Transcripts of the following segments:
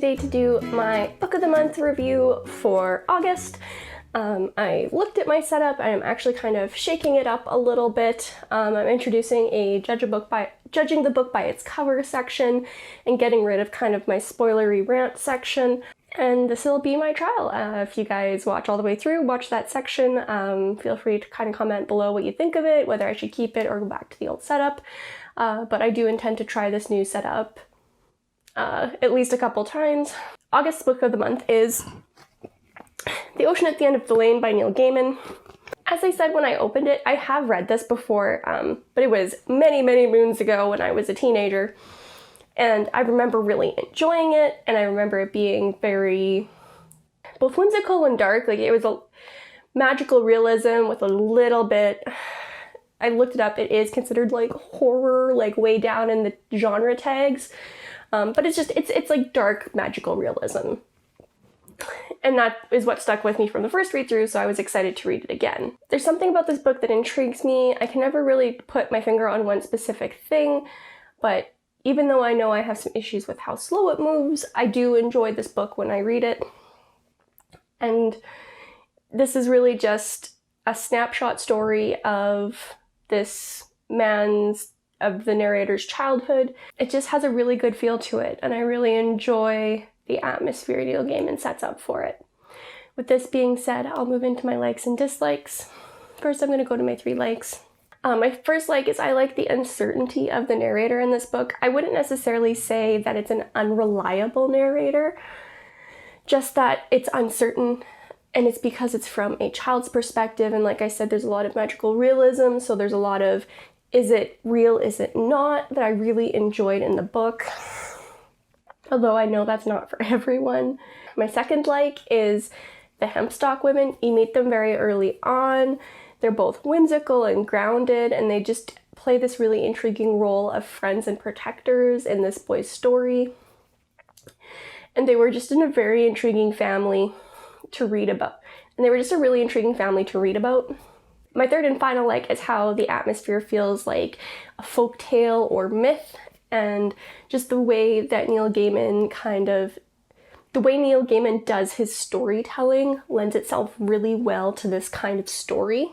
today to do my Book of the Month review for August. I looked at my setup and I'm actually kind of shaking it up a little bit. I'm introducing a judging the book by its cover section and getting rid of kind of my spoilery rant section. And this will be my trial. If you guys watch all the way through, watch that section. Feel free to kind of comment below what you think of it, whether I should keep it or go back to the old setup. But I do intend to try this new setup at least a couple times. August's Book of the Month is The Ocean at the End of the Lane by Neil Gaiman. As I said when I opened it, I have read this before, but it was many, many moons ago when I was a teenager. And I remember really enjoying it, and I remember it being very both whimsical and dark. Like, it was a magical realism with a little bit, I looked it up, it is considered like horror, like way down in the genre tags. But it's like dark magical realism. And that is what stuck with me from the first read through, so I was excited to read it again. There's something about this book that intrigues me. I can never really put my finger on one specific thing, but even though I know I have some issues with how slow it moves, I do enjoy this book when I read it. And this is really just a snapshot story of the narrator's childhood. It just has a really good feel to it, and I really enjoy the atmosphere Neil Gaiman sets up for it. With this being said, I'll move into my likes and dislikes. First, I'm going to go to my 3 likes. My first like is I like the uncertainty of the narrator in this book. I wouldn't necessarily say that it's an unreliable narrator, just that it's uncertain, and it's because it's from a child's perspective, and like I said, there's a lot of magical realism, so there's a lot of is it real, is it not, that I really enjoyed in the book, although I know that's not for everyone. My second like is the Hempstock women. You meet them very early on. They're both whimsical and grounded, and they just play this really intriguing role of friends and protectors in this boy's story. And they were just in a very intriguing family to read about. My third and final like is how the atmosphere feels like a folk tale or myth, and just the way that Neil Gaiman does his storytelling lends itself really well to this kind of story.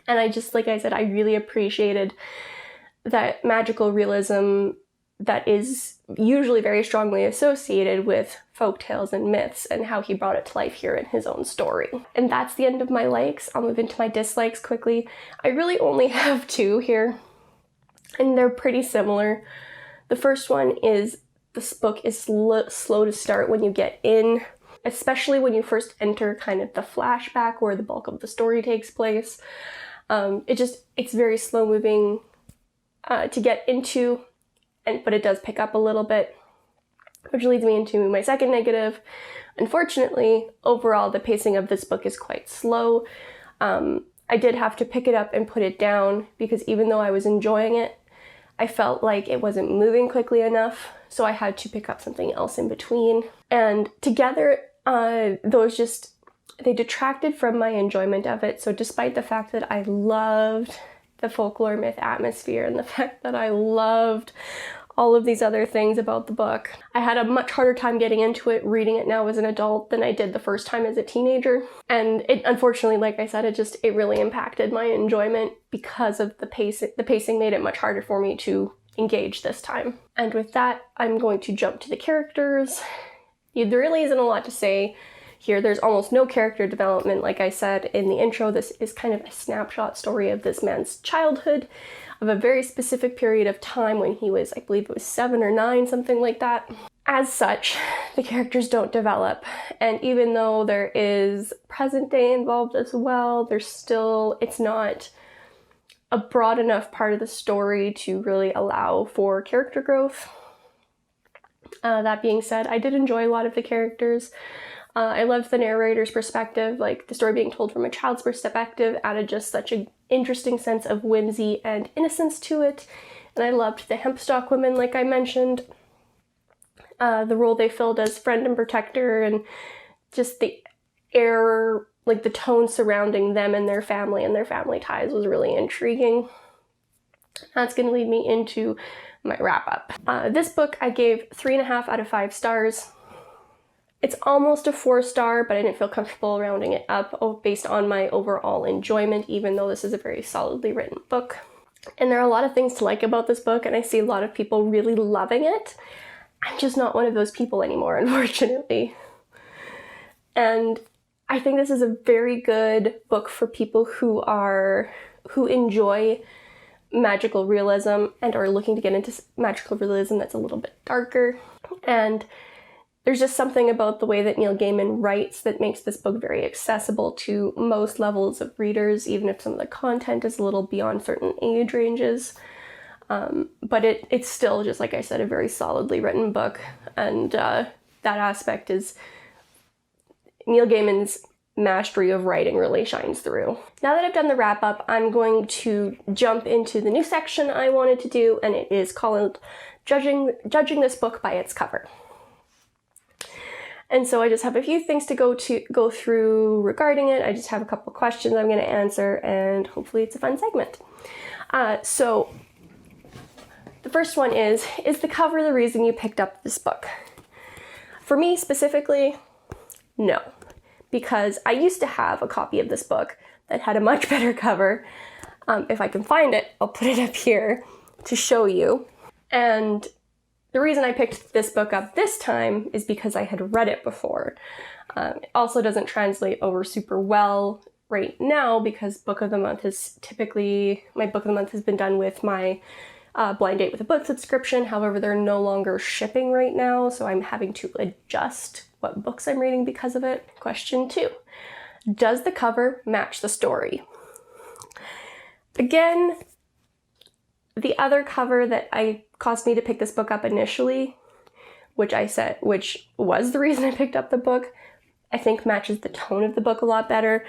And like I said, I really appreciated that magical realism that is usually very strongly associated with folktales and myths, and how he brought it to life here in his own story. And that's the end of my likes. I'll move into my dislikes quickly. I really only have 2 here, and they're pretty similar. The first one is this book is slow to start when you get in, especially when you first enter kind of the flashback where the bulk of the story takes place. It's very slow moving to get into, but it does pick up a little bit, which leads me into my second negative. Unfortunately, overall, the pacing of this book is quite slow. I did have to pick it up and put it down because even though I was enjoying it, I felt like it wasn't moving quickly enough, so I had to pick up something else in between. And together, they detracted from my enjoyment of it. So despite the fact that I loved the folklore myth atmosphere and the fact that I loved all of these other things about the book, I had a much harder time getting into it reading it now as an adult than I did the first time as a teenager. And it, unfortunately, like I said, it really impacted my enjoyment because of the pacing. The pacing made it much harder for me to engage this time. And with that, I'm going to jump to the characters. There really isn't a lot to say here. There's almost no character development. Like I said in the intro, this is kind of a snapshot story of this man's childhood, of a very specific period of time when he was, I believe it was 7 or 9, something like that. As such, the characters don't develop, and even though there is present day involved as well, it's not a broad enough part of the story to really allow for character growth. That being said, I did enjoy a lot of the characters. I loved the narrator's perspective, like the story being told from a child's perspective added just such an interesting sense of whimsy and innocence to it. And I loved the Hempstock women, like I mentioned. The role they filled as friend and protector, and just the air, like the tone surrounding them and their family ties was really intriguing. That's going to lead me into my wrap up. This book I gave 3.5 out of 5 stars. It's almost a 4-star, but I didn't feel comfortable rounding it up based on my overall enjoyment, even though this is a very solidly written book. And there are a lot of things to like about this book, and I see a lot of people really loving it. I'm just not one of those people anymore, unfortunately. And I think this is a very good book for people who enjoy magical realism and are looking to get into magical realism that's a little bit darker. And there's just something about the way that Neil Gaiman writes that makes this book very accessible to most levels of readers, even if some of the content is a little beyond certain age ranges. But it's still, just like I said, a very solidly written book. And that aspect is Neil Gaiman's mastery of writing really shines through. Now that I've done the wrap up, I'm going to jump into the new section I wanted to do, and it is called Judging This Book by Its Cover. And so I just have a few things to go through regarding it. I just have a couple questions I'm going to answer, and hopefully it's a fun segment. So the first one is the cover the reason you picked up this book? For me specifically, no. Because I used to have a copy of this book that had a much better cover. If I can find it, I'll put it up here to show you. And the reason I picked this book up this time is because I had read it before. It also doesn't translate over super well right now because Book of the Month is typically, my Book of the Month has been done with my Blind Date with a Book subscription. However, they're no longer shipping right now, so I'm having to adjust what books I'm reading because of it. Question 2, does the cover match the story? Again, the other cover that caused me to pick this book up initially, which was the reason I picked up the book, I think matches the tone of the book a lot better.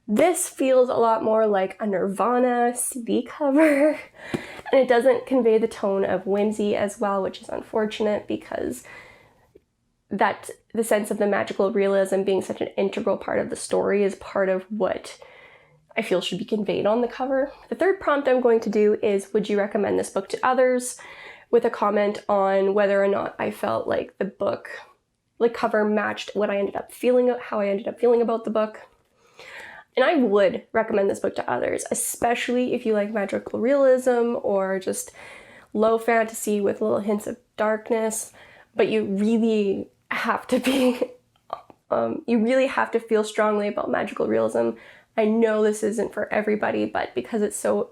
This feels a lot more like a Nirvana CD cover, and it doesn't convey the tone of whimsy as well, which is unfortunate because the sense of the magical realism being such an integral part of the story is part of what I feel should be conveyed on the cover. The third prompt I'm going to do is, would you recommend this book to others? With a comment on whether or not I felt like the book, like cover matched how I ended up feeling about the book. And I would recommend this book to others, especially if you like magical realism or just low fantasy with little hints of darkness, but you really have to feel strongly about magical realism. I know this isn't for everybody, but because it's so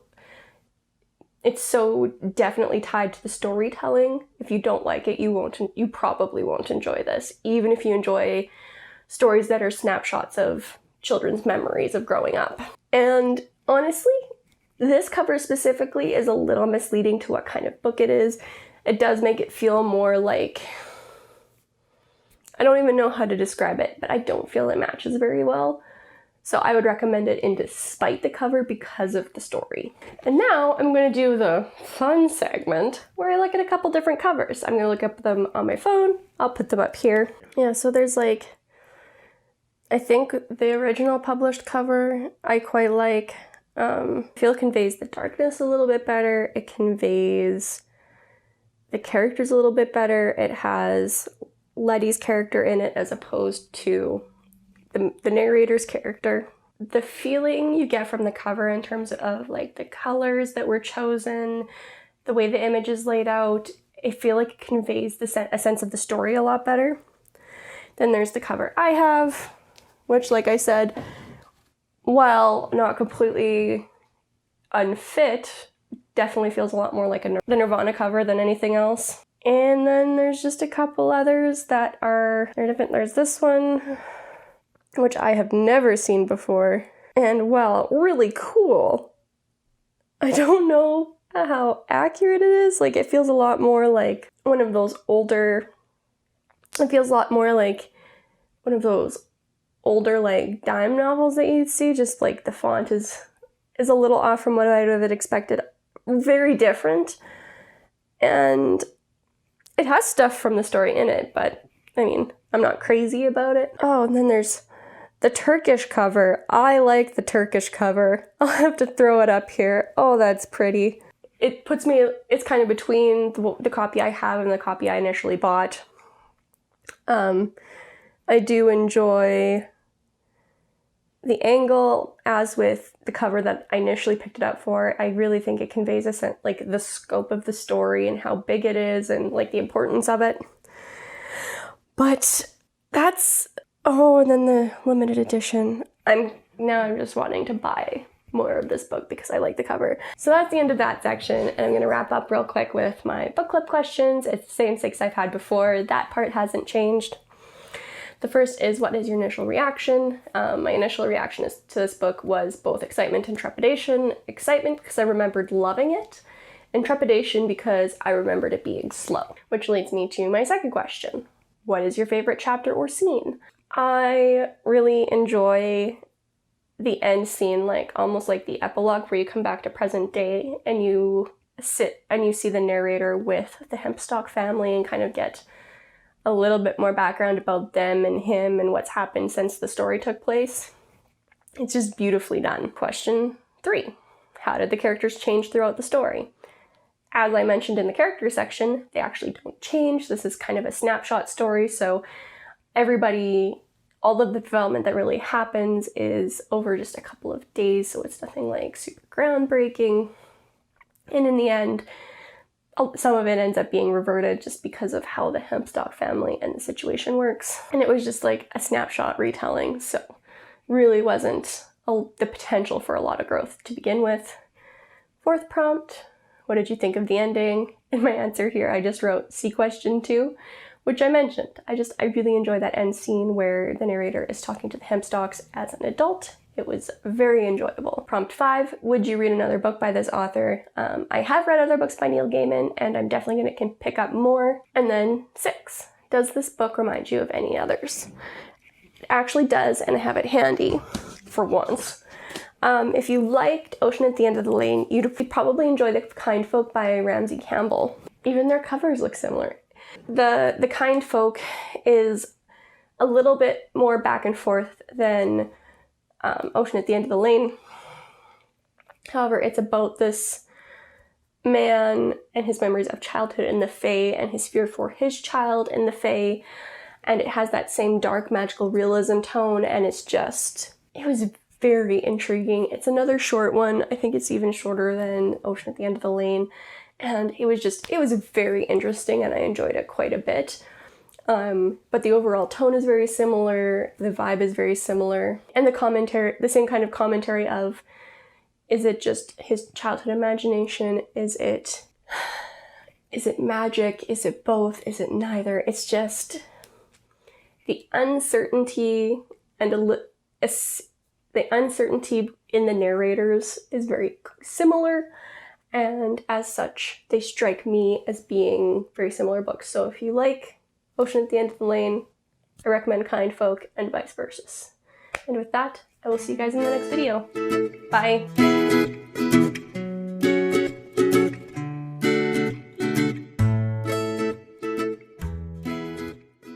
definitely tied to the storytelling, if you don't like it, you probably won't enjoy this, even if you enjoy stories that are snapshots of children's memories of growing up. And honestly, this cover specifically is a little misleading to what kind of book it is. It does make it feel more like, I don't even know how to describe it, but I don't feel it matches very well. So I would recommend it in despite the cover because of the story. And now I'm going to do the fun segment where I look at a couple different covers. I'm going to look up them on my phone. I'll put them up here. Yeah, so there's I think the original published cover I quite like. I feel it conveys the darkness a little bit better. It conveys the characters a little bit better. It has Letty's character in it as opposed to the narrator's character. The feeling you get from the cover in terms of the colors that were chosen, the way the image is laid out, I feel like it conveys a sense of the story a lot better. Then there's the cover I have, which, like I said, while not completely unfit, definitely feels a lot more like the Nirvana cover than anything else. And then there's just a couple others that are different. There's this one, which I have never seen before, and well, really cool. I don't know how accurate it is. It feels a lot more like one of those older, dime novels that you'd see, just the font is a little off from what I would have expected. Very different. And it has stuff from the story in it, but I'm not crazy about it. Oh, and then there's the Turkish cover. I like the Turkish cover. I'll have to throw it up here. Oh, that's pretty. it puts me, it's kind of between the copy I have and the copy I initially bought. I do enjoy the angle, as with the cover that I initially picked it up for. I really think it conveys a sense, like the scope of the story and how big it is and like the importance of it. But that's, and then the limited edition. I'm just wanting to buy more of this book because I like the cover. So that's the end of that section, and I'm going to wrap up real quick with my book club questions. It's the same 6 I've had before. That part hasn't changed. The first is, what is your initial reaction? My initial reaction to this book was both excitement and trepidation. Excitement because I remembered loving it, and trepidation because I remembered it being slow. Which leads me to my second question. What is your favorite chapter or scene? I really enjoy the end scene, like almost like the epilogue, where you come back to present day and you sit and you see the narrator with the Hempstock family and kind of get a little bit more background about them and him and what's happened since the story took place. It's just beautifully done. Question 3. How did the characters change throughout the story? As I mentioned in the character section, they actually don't change. This is kind of a snapshot story, so all of the development that really happens is over just a couple of days, so it's nothing like super groundbreaking. And in the end, some of it ends up being reverted just because of how the Hempstock family and the situation works. And it was just like a snapshot retelling, so really wasn't the potential for a lot of growth to begin with. 4th prompt, what did you think of the ending? In my answer here, I just wrote C question 2, which I mentioned. I really enjoy that end scene where the narrator is talking to the Hempstocks as an adult. It was very enjoyable. Prompt 5, would you read another book by this author? I have read other books by Neil Gaiman, and I'm definitely going to pick up more. And then 6, does this book remind you of any others? It actually does, and I have it handy for once. If you liked Ocean at the End of the Lane, you'd probably enjoy The Kind Folk by Ramsey Campbell. Even their covers look similar. The Kind Folk is a little bit more back and forth than Ocean at the End of the Lane. However, it's about this man and his memories of childhood in the Fae and his fear for his child in the Fae, and it has that same dark magical realism tone, and it was very intriguing. It's another short one. I think it's even shorter than Ocean at the End of the Lane, and it was very interesting, and I enjoyed it quite a bit. But the overall tone is very similar, the vibe is very similar, and the same kind of commentary of, is it just his childhood imagination? Is it magic? Is it both? Is it neither? It's just the uncertainty and the uncertainty in the narrators is very similar, and as such, they strike me as being very similar books. So if you like Ocean at the End of the Lane, I recommend Kind Folk, and vice versa. And with that, I will see you guys in the next video. Bye!